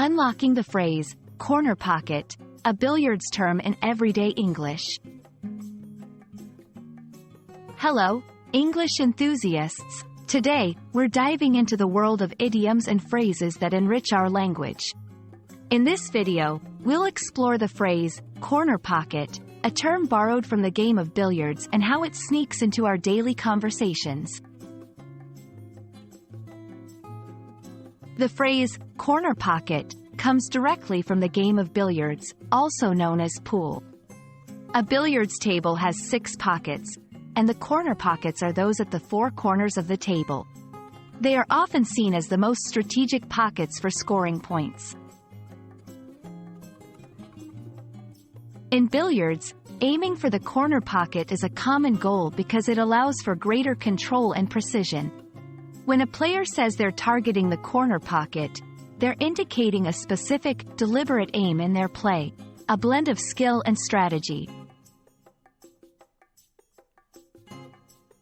Unlocking the phrase, corner pocket, a billiards term in everyday English. Hello, English enthusiasts. Today, we're diving into the world of idioms and phrases that enrich our language. In this video, we'll explore the phrase, corner pocket, a term borrowed from the game of billiards and how it sneaks into our daily conversations. The phrase, corner pocket, comes directly from the game of billiards, also known as pool. A billiards table has 6 pockets, and the corner pockets are those at the 4 corners of the table. They are often seen as the most strategic pockets for scoring points. In billiards, aiming for the corner pocket is a common goal because it allows for greater control and precision. When a player says they're targeting the corner pocket, they're indicating a specific, deliberate aim in their play, a blend of skill and strategy.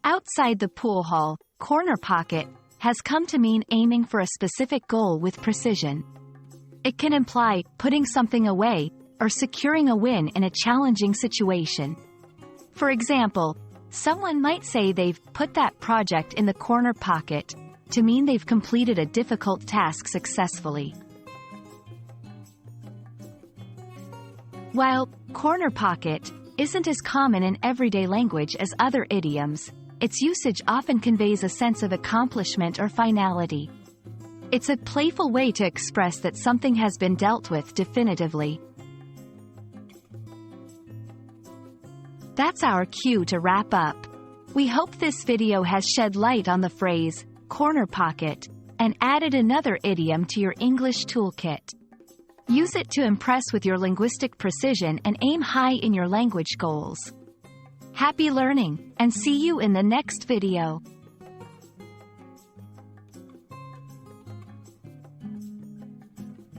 Outside the pool hall, corner pocket has come to mean aiming for a specific goal with precision. It can imply putting something away or securing a win in a challenging situation. For example, someone might say they've put that project in the corner pocket, to mean they've completed a difficult task successfully. While corner pocket isn't as common in everyday language as other idioms, its usage often conveys a sense of accomplishment or finality. It's a playful way to express that something has been dealt with definitively. That's our cue to wrap up. We hope this video has shed light on the phrase, corner pocket, and added another idiom to your English toolkit. Use it to impress with your linguistic precision and aim high in your language goals. Happy learning, and see you in the next video.